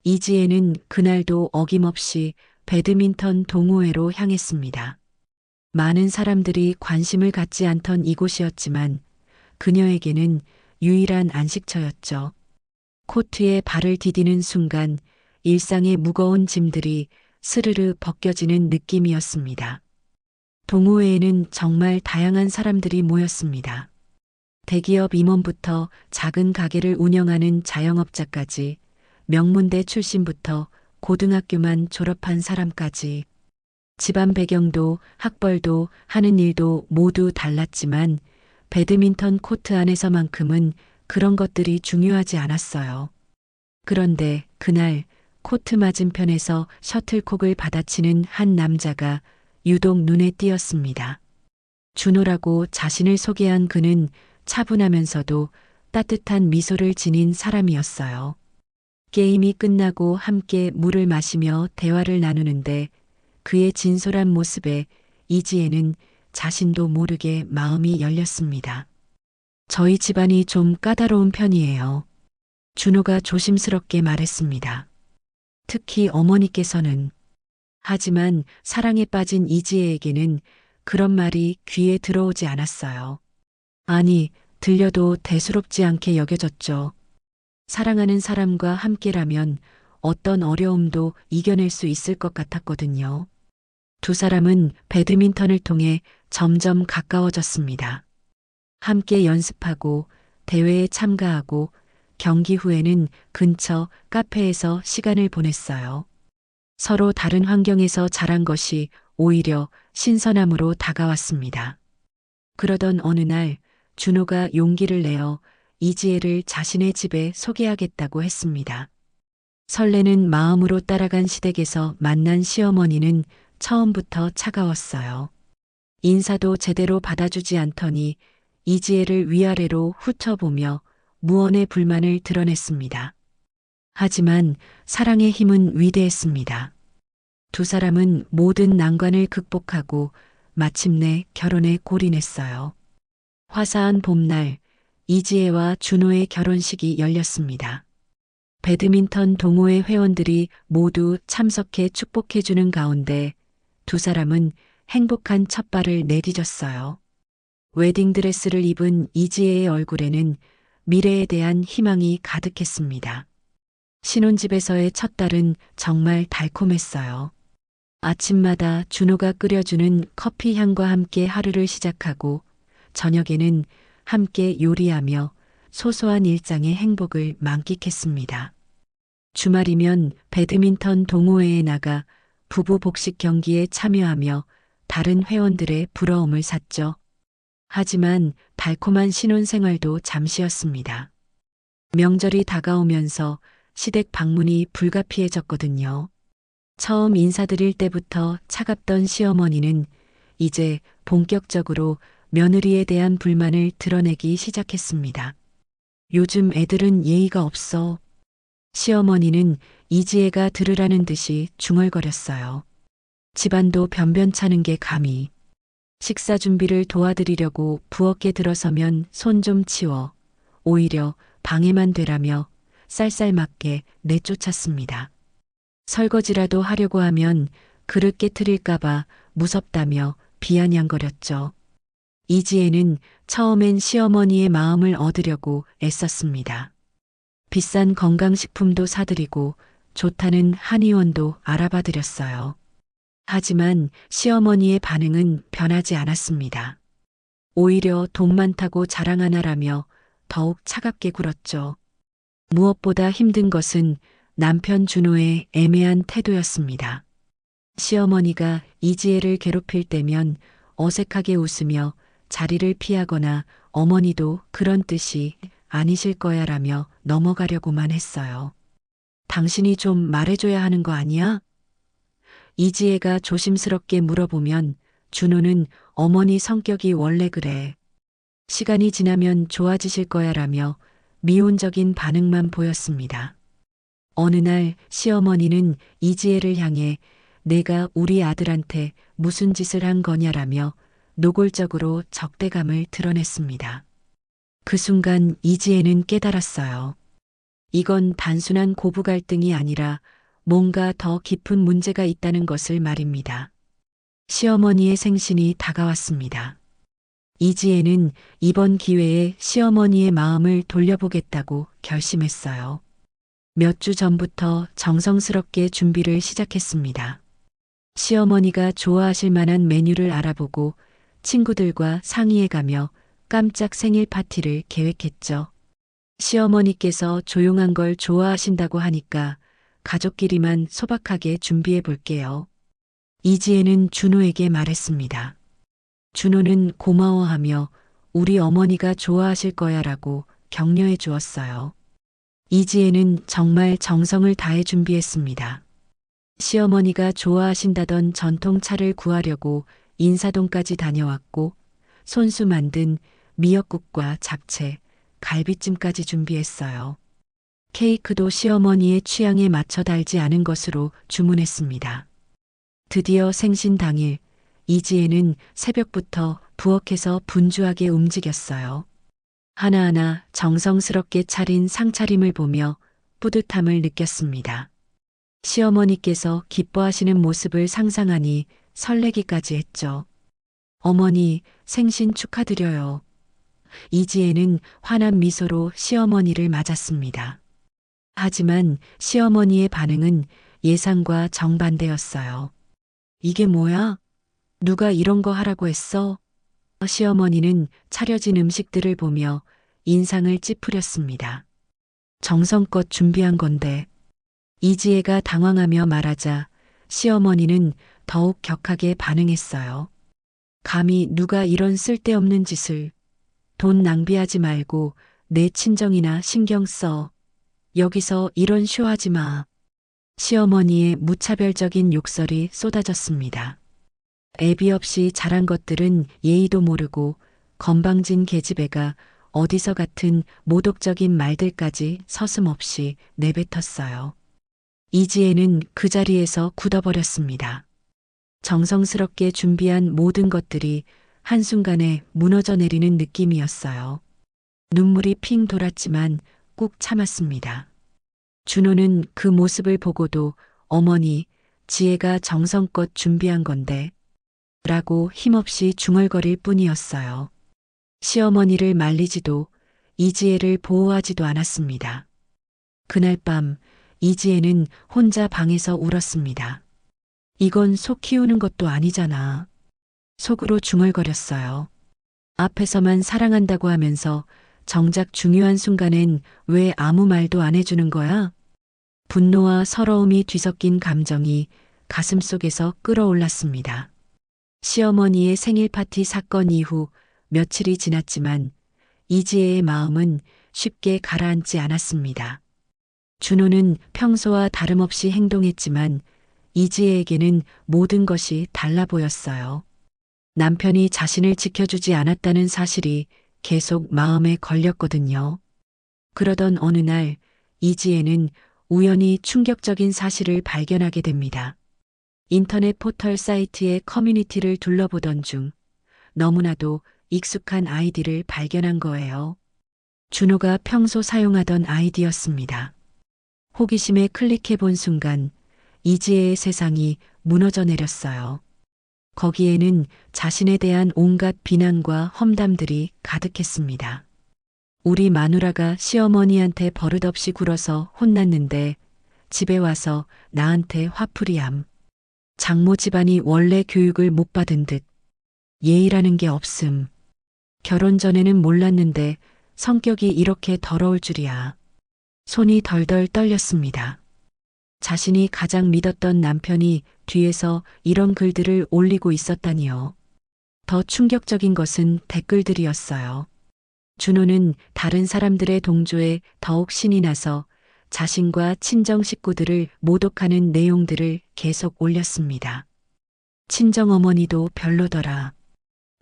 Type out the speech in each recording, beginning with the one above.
이지혜는 그날도 어김없이 배드민턴 동호회로 향했습니다. 많은 사람들이 관심을 갖지 않던 이곳이었지만 그녀에게는 유일한 안식처였죠. 코트에 발을 디디는 순간 일상의 무거운 짐들이 스르르 벗겨지는 느낌이었습니다. 동호회에는 정말 다양한 사람들이 모였습니다. 대기업 임원부터 작은 가게를 운영하는 자영업자까지, 명문대 출신부터 고등학교만 졸업한 사람까지, 집안 배경도 학벌도 하는 일도 모두 달랐지만 배드민턴 코트 안에서만큼은 그런 것들이 중요하지 않았어요. 그런데 그날 코트 맞은편에서 셔틀콕을 받아치는 한 남자가 유독 눈에 띄었습니다. 준호라고 자신을 소개한 그는 차분하면서도 따뜻한 미소를 지닌 사람이었어요. 게임이 끝나고 함께 물을 마시며 대화를 나누는데 그의 진솔한 모습에 이지혜는 자신도 모르게 마음이 열렸습니다. 저희 집안이 좀 까다로운 편이에요. 준호가 조심스럽게 말했습니다. 특히 어머니께서는. 하지만 사랑에 빠진 이지혜에게는 그런 말이 귀에 들어오지 않았어요. 아니, 들려도 대수롭지 않게 여겨졌죠. 사랑하는 사람과 함께라면 어떤 어려움도 이겨낼 수 있을 것 같았거든요. 두 사람은 배드민턴을 통해 점점 가까워졌습니다. 함께 연습하고 대회에 참가하고 경기 후에는 근처 카페에서 시간을 보냈어요. 서로 다른 환경에서 자란 것이 오히려 신선함으로 다가왔습니다. 그러던 어느 날 준호가 용기를 내어 이지혜를 자신의 집에 소개하겠다고 했습니다. 설레는 마음으로 따라간 시댁에서 만난 시어머니는 처음부터 차가웠어요. 인사도 제대로 받아주지 않더니 이지혜를 위아래로 훑어보며 무언의 불만을 드러냈습니다. 하지만 사랑의 힘은 위대했습니다. 두 사람은 모든 난관을 극복하고 마침내 결혼에 골인했어요. 화사한 봄날, 이지혜와 준호의 결혼식이 열렸습니다. 배드민턴 동호회 회원들이 모두 참석해 축복해주는 가운데 두 사람은 행복한 첫발을 내디뎠어요. 웨딩드레스를 입은 이지혜의 얼굴에는 미래에 대한 희망이 가득했습니다. 신혼집에서의 첫 달은 정말 달콤했어요. 아침마다 준호가 끓여주는 커피 향과 함께 하루를 시작하고 저녁에는 함께 요리하며 소소한 일상의 행복을 만끽했습니다. 주말이면 배드민턴 동호회에 나가 부부 복식 경기에 참여하며 다른 회원들의 부러움을 샀죠. 하지만 달콤한 신혼생활도 잠시였습니다. 명절이 다가오면서 시댁 방문이 불가피해졌거든요. 처음 인사드릴 때부터 차갑던 시어머니는 이제 본격적으로 며느리에 대한 불만을 드러내기 시작했습니다. 요즘 애들은 예의가 없어. 시어머니는 이지혜가 들으라는 듯이 중얼거렸어요. 집안도 변변찮은 게 감히. 식사 준비를 도와드리려고 부엌에 들어서면 손 좀 치워. 오히려 방해만 되라며 쌀쌀맞게 내쫓았습니다. 설거지라도 하려고 하면 그릇 깨트릴까봐 무섭다며 비아냥거렸죠. 이지혜는 처음엔 시어머니의 마음을 얻으려고 애썼습니다. 비싼 건강식품도 사드리고 좋다는 한의원도 알아봐드렸어요. 하지만 시어머니의 반응은 변하지 않았습니다. 오히려 돈 많다고 자랑하나라며 더욱 차갑게 굴었죠. 무엇보다 힘든 것은 남편 준호의 애매한 태도였습니다. 시어머니가 이지혜를 괴롭힐 때면 어색하게 웃으며 자리를 피하거나 어머니도 그런 뜻이 아니실 거야라며 넘어가려고만 했어요. 당신이 좀 말해줘야 하는 거 아니야? 이지혜가 조심스럽게 물어보면 준호는 어머니 성격이 원래 그래. 시간이 지나면 좋아지실 거야라며 미온적인 반응만 보였습니다. 어느 날 시어머니는 이지혜를 향해 내가 우리 아들한테 무슨 짓을 한 거냐라며 노골적으로 적대감을 드러냈습니다. 그 순간 이지혜는 깨달았어요. 이건 단순한 고부 갈등이 아니라 뭔가 더 깊은 문제가 있다는 것을 말입니다. 시어머니의 생신이 다가왔습니다. 이지혜는 이번 기회에 시어머니의 마음을 돌려보겠다고 결심했어요. 몇 주 전부터 정성스럽게 준비를 시작했습니다. 시어머니가 좋아하실 만한 메뉴를 알아보고 친구들과 상의해가며 깜짝 생일 파티를 계획했죠. 시어머니께서 조용한 걸 좋아하신다고 하니까 가족끼리만 소박하게 준비해 볼게요. 이지혜는 준호에게 말했습니다. 준호는 고마워하며 우리 어머니가 좋아하실 거야 라고 격려해 주었어요. 이지혜는 정말 정성을 다해 준비했습니다. 시어머니가 좋아하신다던 전통차를 구하려고 인사동까지 다녀왔고 손수 만든 미역국과 잡채, 갈비찜까지 준비했어요. 케이크도 시어머니의 취향에 맞춰 달지 않은 것으로 주문했습니다. 드디어 생신 당일 이지혜는 새벽부터 부엌에서 분주하게 움직였어요. 하나하나 정성스럽게 차린 상차림을 보며 뿌듯함을 느꼈습니다. 시어머니께서 기뻐하시는 모습을 상상하니 설레기까지 했죠. 어머니, 생신 축하드려요. 이지혜는 환한 미소로 시어머니를 맞았습니다. 하지만 시어머니의 반응은 예상과 정반대였어요. 이게 뭐야? 누가 이런 거 하라고 했어? 시어머니는 차려진 음식들을 보며 인상을 찌푸렸습니다. 정성껏 준비한 건데. 이지혜가 당황하며 말하자 시어머니는 더욱 격하게 반응했어요. 감히 누가 이런 쓸데없는 짓을. 돈 낭비하지 말고 내 친정이나 신경 써. 여기서 이런 쇼하지 마. 시어머니의 무차별적인 욕설이 쏟아졌습니다. 애비 없이 자란 것들은 예의도 모르고 건방진 계집애가 어디서 같은 모독적인 말들까지 서슴없이 내뱉었어요. 이지혜는 그 자리에서 굳어버렸습니다. 정성스럽게 준비한 모든 것들이 한순간에 무너져 내리는 느낌이었어요. 눈물이 핑 돌았지만 꾹 참았습니다. 준호는 그 모습을 보고도 어머니, 지혜가 정성껏 준비한 건데 라고 힘없이 중얼거릴 뿐이었어요. 시어머니를 말리지도 이지혜를 보호하지도 않았습니다. 그날 밤 이지혜는 혼자 방에서 울었습니다. 이건 소 키우는 것도 아니잖아. 속으로 중얼거렸어요. 앞에서만 사랑한다고 하면서 정작 중요한 순간엔 왜 아무 말도 안 해주는 거야? 분노와 서러움이 뒤섞인 감정이 가슴속에서 끓어올랐습니다. 시어머니의 생일 파티 사건 이후 며칠이 지났지만 이지혜의 마음은 쉽게 가라앉지 않았습니다. 준호는 평소와 다름없이 행동했지만 이지혜에게는 모든 것이 달라 보였어요. 남편이 자신을 지켜주지 않았다는 사실이 계속 마음에 걸렸거든요. 그러던 어느 날 이지혜는 우연히 충격적인 사실을 발견하게 됩니다. 인터넷 포털 사이트의 커뮤니티를 둘러보던 중 너무나도 익숙한 아이디를 발견한 거예요. 준호가 평소 사용하던 아이디였습니다. 호기심에 클릭해 본 순간 이지혜의 세상이 무너져 내렸어요. 거기에는 자신에 대한 온갖 비난과 험담들이 가득했습니다. 우리 마누라가 시어머니한테 버릇없이 굴어서 혼났는데 집에 와서 나한테 화풀이함. 장모 집안이 원래 교육을 못 받은 듯 예의라는 게 없음. 결혼 전에는 몰랐는데 성격이 이렇게 더러울 줄이야. 손이 덜덜 떨렸습니다. 자신이 가장 믿었던 남편이 뒤에서 이런 글들을 올리고 있었다니요. 더 충격적인 것은 댓글들이었어요. 준호는 다른 사람들의 동조에 더욱 신이 나서 자신과 친정 식구들을 모독하는 내용들을 계속 올렸습니다. 친정어머니도 별로더라.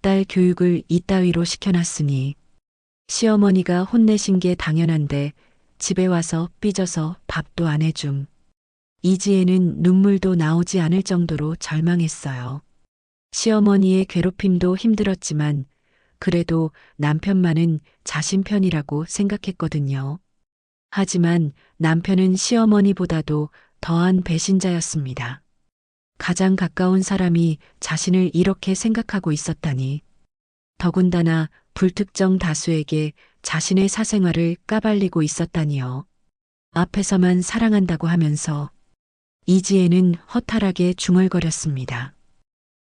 딸 교육을 이따위로 시켜놨으니 시어머니가 혼내신 게 당연한데 집에 와서 삐져서 밥도 안 해줌. 이지혜는 눈물도 나오지 않을 정도로 절망했어요. 시어머니의 괴롭힘도 힘들었지만 그래도 남편만은 자신 편이라고 생각했거든요. 하지만 남편은 시어머니보다도 더한 배신자였습니다. 가장 가까운 사람이 자신을 이렇게 생각하고 있었다니. 더군다나 불특정 다수에게 자신의 사생활을 까발리고 있었다니요. 앞에서만 사랑한다고 하면서 이지혜는 허탈하게 중얼거렸습니다.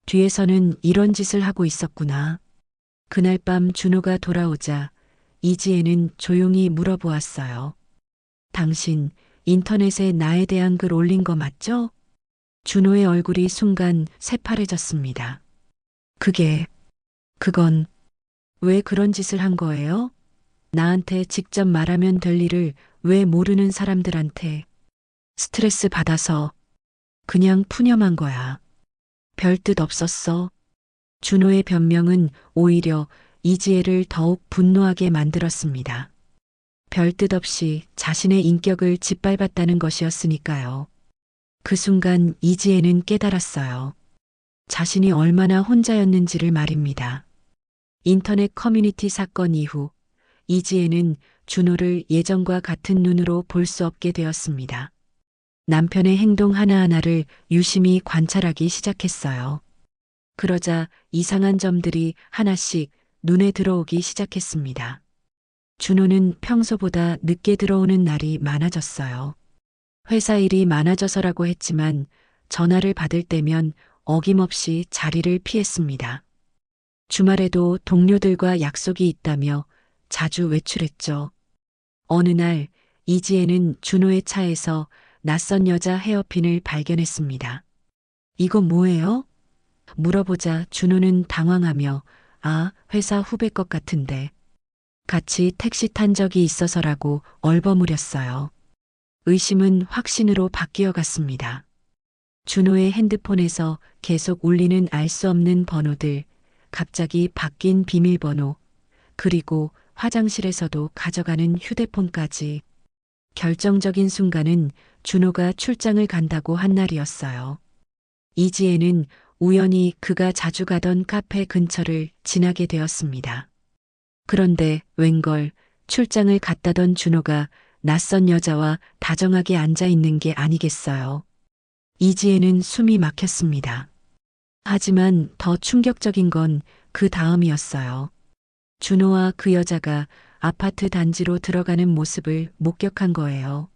뒤에서는 이런 짓을 하고 있었구나. 그날 밤 준호가 돌아오자 이지혜는 조용히 물어보았어요. 당신 인터넷에 나에 대한 글 올린 거 맞죠? 준호의 얼굴이 순간 새파래졌습니다. 그건 왜 그런 짓을 한 거예요? 나한테 직접 말하면 될 일을 왜 모르는 사람들한테. 스트레스 받아서 그냥 푸념한 거야. 별 뜻 없었어. 준호의 변명은 오히려 이지혜를 더욱 분노하게 만들었습니다. 별 뜻 없이 자신의 인격을 짓밟았다는 것이었으니까요. 그 순간 이지혜는 깨달았어요. 자신이 얼마나 혼자였는지를 말입니다. 인터넷 커뮤니티 사건 이후 이지혜는 준호를 예전과 같은 눈으로 볼 수 없게 되었습니다. 남편의 행동 하나하나를 유심히 관찰하기 시작했어요. 그러자 이상한 점들이 하나씩 눈에 들어오기 시작했습니다. 준호는 평소보다 늦게 들어오는 날이 많아졌어요. 회사 일이 많아져서라고 했지만 전화를 받을 때면 어김없이 자리를 피했습니다. 주말에도 동료들과 약속이 있다며 자주 외출했죠. 어느 날 이지혜는 준호의 차에서 낯선 여자 헤어핀을 발견했습니다. 이거 뭐예요? 물어보자 준호는 당황하며 회사 후배 것 같은데 같이 택시 탄 적이 있어서라고 얼버무렸어요. 의심은 확신으로 바뀌어 갔습니다. 준호의 핸드폰에서 계속 울리는 알 수 없는 번호들, 갑자기 바뀐 비밀번호, 그리고 화장실에서도 가져가는 휴대폰까지. 결정적인 순간은 준호가 출장을 간다고 한 날이었어요. 이지혜는 우연히 그가 자주 가던 카페 근처를 지나게 되었습니다. 그런데 웬걸 출장을 갔다던 준호가 낯선 여자와 다정하게 앉아 있는 게 아니겠어요. 이지혜는 숨이 막혔습니다. 하지만 더 충격적인 건 그 다음이었어요. 준호와 그 여자가 아파트 단지로 들어가는 모습을 목격한 거예요.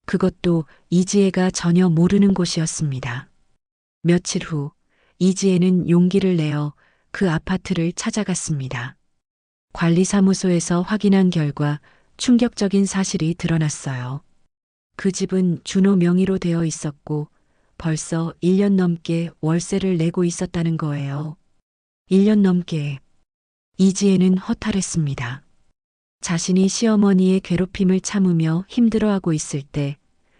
그것도 이지혜가 전혀 모르는 곳이었습니다. 며칠 후 이지혜는 용기를 내어 그 아파트를 찾아갔습니다. 관리사무소에서 확인한 결과 충격적인 사실이 드러났어요. 그 집은 준호 명의로 되어 있었고 벌써 1년 넘게 월세를 내고 있었다는 거예요. 1년 넘게. 이지혜는 허탈했습니다. 자신이 시어머니의 괴롭힘을 참으며 힘들어하고 있을 때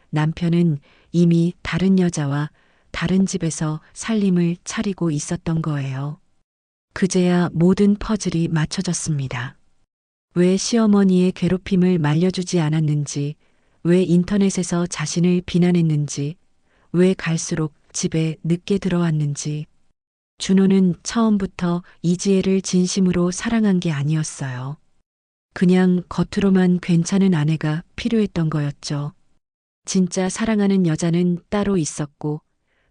남편은 이미 다른 여자와 다른 집에서 살림을 차리고 있었던 거예요. 그제야 모든 퍼즐이 맞춰졌습니다. 왜 시어머니의 괴롭힘을 말려주지 않았는지, 왜 인터넷에서 자신을 비난했는지, 왜 갈수록 집에 늦게 들어왔는지. 준호는 처음부터 이지혜를 진심으로 사랑한 게 아니었어요. 그냥 겉으로만 괜찮은 아내가 필요했던 거였죠. 진짜 사랑하는 여자는 따로 있었고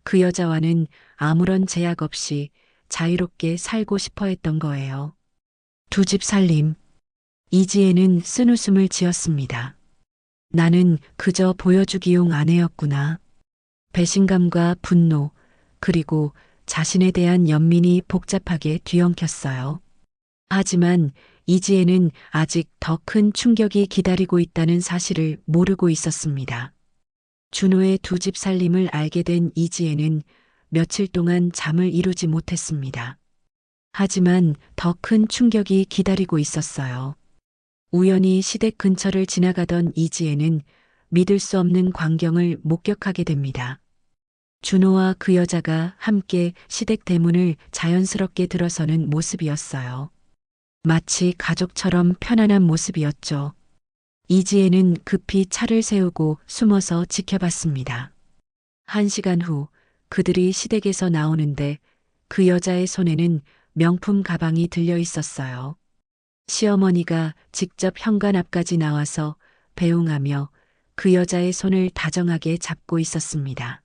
그 여자와는 아무런 제약 없이 자유롭게 살고 싶어 했던 거예요. 두 집 살림. 이지혜는 쓴웃음을 지었습니다. 나는 그저 보여주기용 아내였구나. 배신감과 분노, 그리고 자신에 대한 연민이 복잡하게 뒤엉켰어요. 하지만 이지혜는 아직 더 큰 충격이 기다리고 있다는 사실을 모르고 있었습니다. 준호의 두 집 살림을 알게 된 이지혜는 며칠 동안 잠을 이루지 못했습니다. 하지만 더 큰 충격이 기다리고 있었어요. 우연히 시댁 근처를 지나가던 이지혜는 믿을 수 없는 광경을 목격하게 됩니다. 준호와 그 여자가 함께 시댁 대문을 자연스럽게 들어서는 모습이었어요. 마치 가족처럼 편안한 모습이었죠. 이지혜는 급히 차를 세우고 숨어서 지켜봤습니다. 1시간 후 그들이 시댁에서 나오는데 그 여자의 손에는 명품 가방이 들려 있었어요. 시어머니가 직접 현관 앞까지 나와서 배웅하며 그 여자의 손을 다정하게 잡고 있었습니다.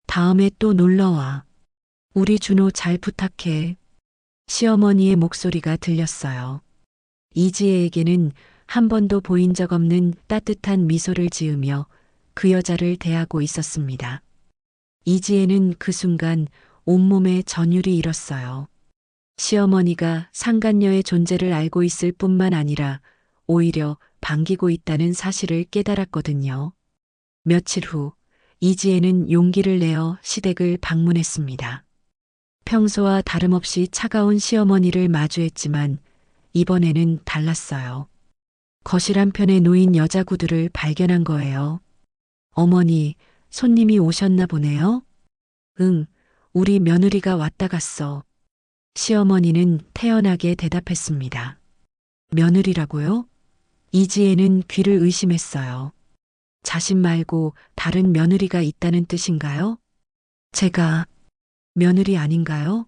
다음에 또 놀러와. 우리 준호 잘 부탁해. 시어머니의 목소리가 들렸어요. 이지혜에게는 한 번도 보인 적 없는 따뜻한 미소를 지으며 그 여자를 대하고 있었습니다. 이지혜는 그 순간 온몸에 전율이 일었어요. 시어머니가 상간녀의 존재를 알고 있을 뿐만 아니라 오히려 반기고 있다는 사실을 깨달았거든요. 며칠 후 이지혜는 용기를 내어 시댁을 방문했습니다. 평소와 다름없이 차가운 시어머니를 마주했지만 이번에는 달랐어요. 거실 한편에 놓인 여자 구두를 발견한 거예요. 어머니, 손님이 오셨나 보네요? 응, 우리 며느리가 왔다 갔어. 시어머니는 태연하게 대답했습니다. 며느리라고요? 이지혜는 귀를 의심했어요. 자신 말고 다른 며느리가 있다는 뜻인가요? 제가 며느리 아닌가요?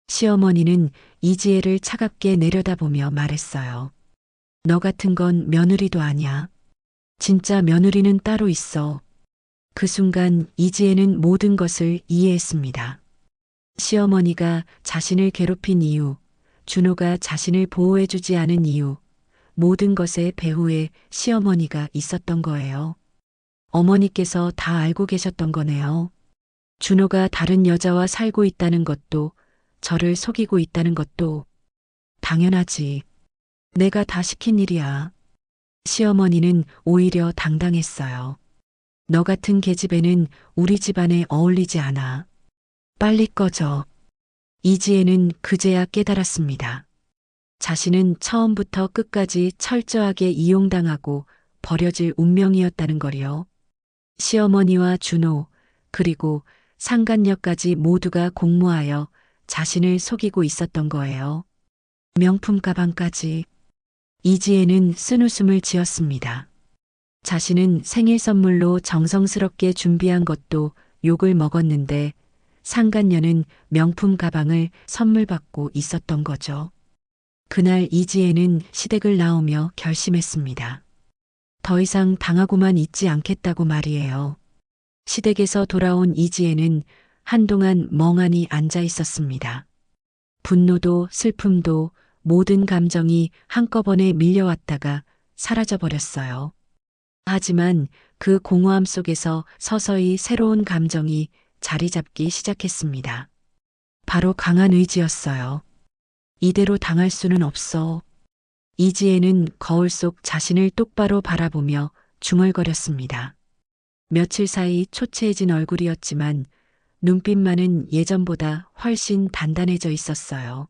시어머니는 이지혜를 차갑게 내려다보며 말했어요. 너 같은 건 며느리도 아니야. 진짜 며느리는 따로 있어. 그 순간 이지혜는 모든 것을 이해했습니다. 시어머니가 자신을 괴롭힌 이유, 준호가 자신을 보호해주지 않은 이유, 모든 것의 배후에 시어머니가 있었던 거예요. 어머니께서 다 알고 계셨던 거네요. 준호가 다른 여자와 살고 있다는 것도, 저를 속이고 있다는 것도 당연하지. 내가 다 시킨 일이야. 시어머니는 오히려 당당했어요. 너 같은 계집애는 우리 집안에 어울리지 않아. 빨리 꺼져. 이지혜는 그제야 깨달았습니다. 자신은 처음부터 끝까지 철저하게 이용당하고 버려질 운명이었다는 거리요. 시어머니와 준호, 그리고 상간녀까지 모두가 공모하여 자신을 속이고 있었던 거예요. 명품 가방까지. 이지혜는 쓴웃음을 지었습니다. 자신은 생일 선물로 정성스럽게 준비한 것도 욕을 먹었는데 상간녀는 명품 가방을 선물 받고 있었던 거죠. 그날 이지혜는 시댁을 나오며 결심했습니다. 더 이상 당하고만 있지 않겠다고 말이에요. 시댁에서 돌아온 이지혜는 한동안 멍하니 앉아 있었습니다. 분노도 슬픔도 모든 감정이 한꺼번에 밀려왔다가 사라져버렸어요. 하지만 그 공허함 속에서 서서히 새로운 감정이 자리 잡기 시작했습니다. 바로 강한 의지였어요. 이대로 당할 수는 없어. 이지혜는 거울 속 자신을 똑바로 바라보며 중얼거렸습니다. 며칠 사이 초췌해진 얼굴이었지만 눈빛만은 예전보다 훨씬 단단해져 있었어요.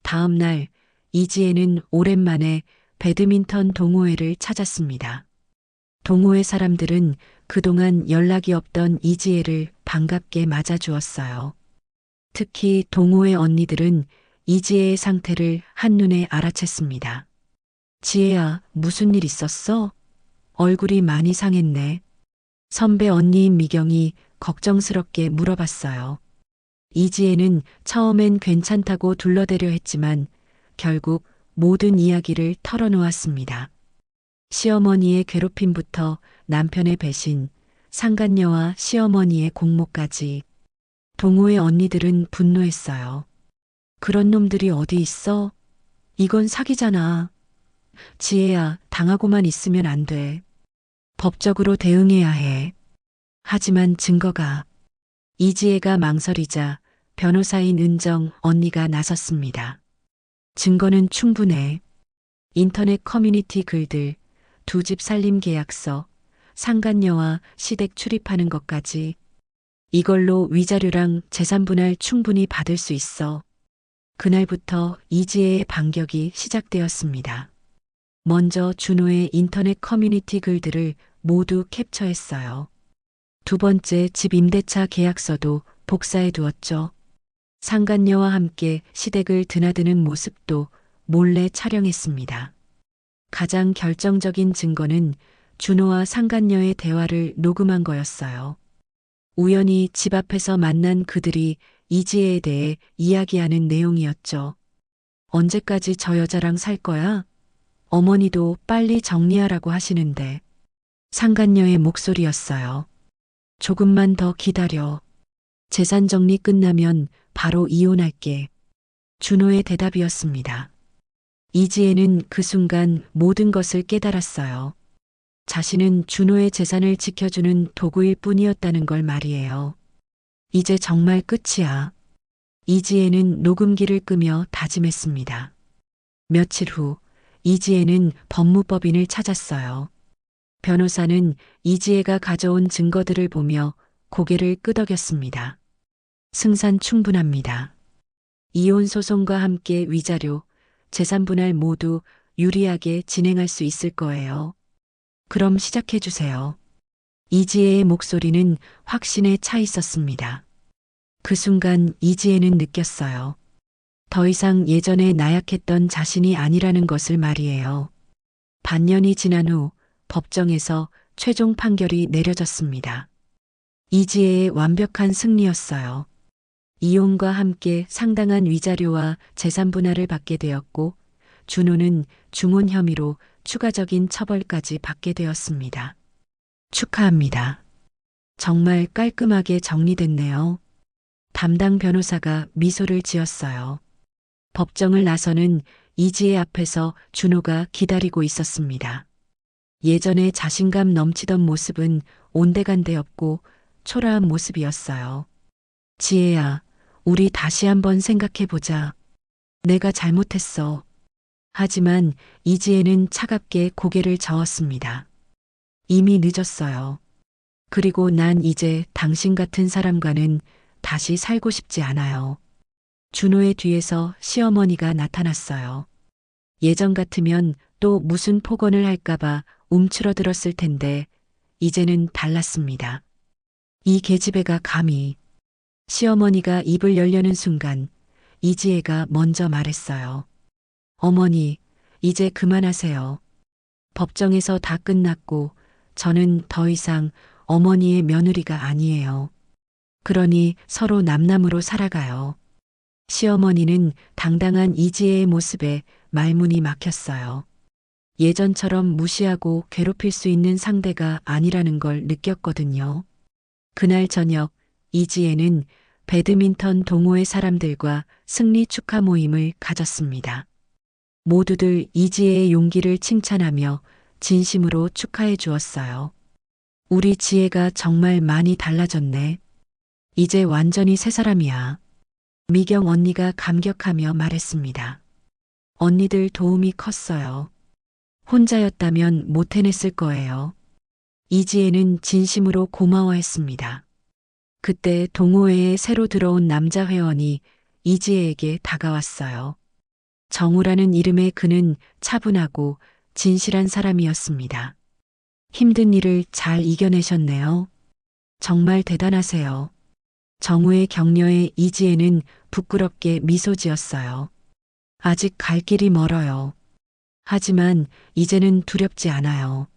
다음 날 이지혜는 오랜만에 배드민턴 동호회를 찾았습니다. 동호회 사람들은 그동안 연락이 없던 이지혜를 반갑게 맞아주었어요. 특히 동호회 언니들은 이지혜의 상태를 한눈에 알아챘습니다. 지혜야, 무슨 일 있었어? 얼굴이 많이 상했네. 선배 언니인 미경이 걱정스럽게 물어봤어요. 이지혜는 처음엔 괜찮다고 둘러대려 했지만 결국 모든 이야기를 털어놓았습니다. 시어머니의 괴롭힘부터 남편의 배신, 상간녀와 시어머니의 공모까지. 동호회 언니들은 분노했어요. 그런 놈들이 어디 있어? 이건 사기잖아. 지혜야, 당하고만 있으면 안 돼. 법적으로 대응해야 해. 하지만 증거가. 이지혜가 망설이자 변호사인 은정 언니가 나섰습니다. 증거는 충분해. 인터넷 커뮤니티 글들, 두 집 살림 계약서, 상간녀와 시댁 출입하는 것까지. 이걸로 위자료랑 재산 분할 충분히 받을 수 있어. 그날부터 이지혜의 반격이 시작되었습니다. 먼저 준호의 인터넷 커뮤니티 글들을 모두 캡처했어요. 두 번째 집 임대차 계약서도 복사해 두었죠. 상간녀와 함께 시댁을 드나드는 모습도 몰래 촬영했습니다. 가장 결정적인 증거는 준호와 상간녀의 대화를 녹음한 거였어요. 우연히 집 앞에서 만난 그들이 이지혜에 대해 이야기하는 내용이었죠. 언제까지 저 여자랑 살 거야? 어머니도 빨리 정리하라고 하시는데 상간녀의 목소리였어요. 조금만 더 기다려. 재산 정리 끝나면 바로 이혼할게. 준호의 대답이었습니다. 이지혜는 그 순간 모든 것을 깨달았어요. 자신은 준호의 재산을 지켜주는 도구일 뿐이었다는 걸 말이에요. 이제 정말 끝이야. 이지혜는 녹음기를 끄며 다짐했습니다. 며칠 후 이지혜는 법무법인을 찾았어요. 변호사는 이지혜가 가져온 증거들을 보며 고개를 끄덕였습니다. 승산 충분합니다. 이혼 소송과 함께 위자료, 재산 분할 모두 유리하게 진행할 수 있을 거예요. 그럼 시작해 주세요. 이지혜의 목소리는 확신에 차 있었습니다. 그 순간 이지혜는 느꼈어요. 더 이상 예전에 나약했던 자신이 아니라는 것을 말이에요. 반년이 지난 후 법정에서 최종 판결이 내려졌습니다. 이지혜의 완벽한 승리였어요. 이혼과 함께 상당한 위자료와 재산 분할을 받게 되었고 준호는 중혼 혐의로 추가적인 처벌까지 받게 되었습니다. 축하합니다. 정말 깔끔하게 정리됐네요. 담당 변호사가 미소를 지었어요. 법정을 나서는 이지혜 앞에서 준호가 기다리고 있었습니다. 예전에 자신감 넘치던 모습은 온데간데 없고 초라한 모습이었어요. 지혜야, 우리 다시 한번 생각해보자. 내가 잘못했어. 하지만 이지혜는 차갑게 고개를 저었습니다. 이미 늦었어요. 그리고 난 이제 당신 같은 사람과는 다시 살고 싶지 않아요. 준호의 뒤에서 시어머니가 나타났어요. 예전 같으면 또 무슨 폭언을 할까봐 움츠러들었을 텐데 이제는 달랐습니다. 이 계집애가 감히. 시어머니가 입을 열려는 순간 이지혜가 먼저 말했어요. 어머니, 이제 그만하세요. 법정에서 다 끝났고 저는 더 이상 어머니의 며느리가 아니에요. 그러니 서로 남남으로 살아가요. 시어머니는 당당한 이지혜의 모습에 말문이 막혔어요. 예전처럼 무시하고 괴롭힐 수 있는 상대가 아니라는 걸 느꼈거든요. 그날 저녁 이지혜는 배드민턴 동호회 사람들과 승리 축하 모임을 가졌습니다. 모두들 이지혜의 용기를 칭찬하며 진심으로 축하해 주었어요. 우리 지혜가 정말 많이 달라졌네. 이제 완전히 새 사람이야. 미경 언니가 감격하며 말했습니다. 언니들 도움이 컸어요. 혼자였다면 못 해냈을 거예요. 이지혜는 진심으로 고마워했습니다. 그때 동호회에 새로 들어온 남자 회원이 이지혜에게 다가왔어요. 정우라는 이름의 그는 차분하고 진실한 사람이었습니다. 힘든 일을 잘 이겨내셨네요. 정말 대단하세요. 정우의 격려에 이지혜는 부끄럽게 미소 지었어요. 아직 갈 길이 멀어요. 하지만 이제는 두렵지 않아요.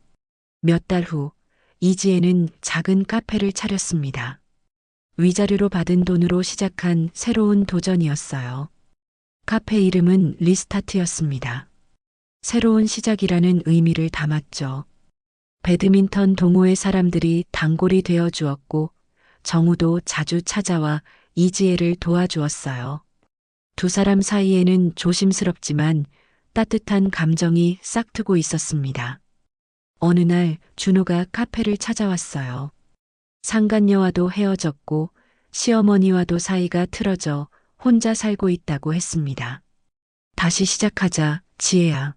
몇 달 후 이지혜는 작은 카페를 차렸습니다. 위자료로 받은 돈으로 시작한 새로운 도전이었어요. 카페 이름은 리스타트였습니다. 새로운 시작이라는 의미를 담았죠. 배드민턴 동호회 사람들이 단골이 되어 주었고 정우도 자주 찾아와 이지혜를 도와주었어요. 두 사람 사이에는 조심스럽지만 따뜻한 감정이 싹트고 있었습니다. 어느 날 준호가 카페를 찾아왔어요. 상간녀와도 헤어졌고 시어머니와도 사이가 틀어져 혼자 살고 있다고 했습니다. 다시 시작하자, 지혜야.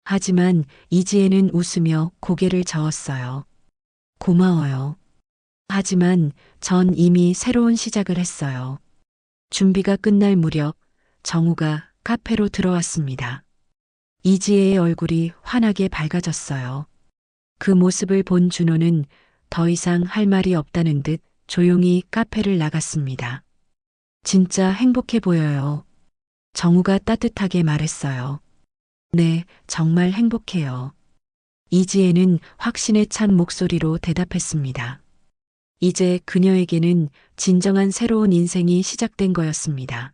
하지만 이지혜는 웃으며 고개를 저었어요. 고마워요. 하지만 전 이미 새로운 시작을 했어요. 준비가 끝날 무렵 정우가 카페로 들어왔습니다. 이지혜의 얼굴이 환하게 밝아졌어요. 그 모습을 본 준호는 더 이상 할 말이 없다는 듯 조용히 카페를 나갔습니다. 진짜 행복해 보여요. 정우가 따뜻하게 말했어요. 네, 정말 행복해요. 이지혜는 확신에 찬 목소리로 대답했습니다. 이제 그녀에게는 진정한 새로운 인생이 시작된 거였습니다.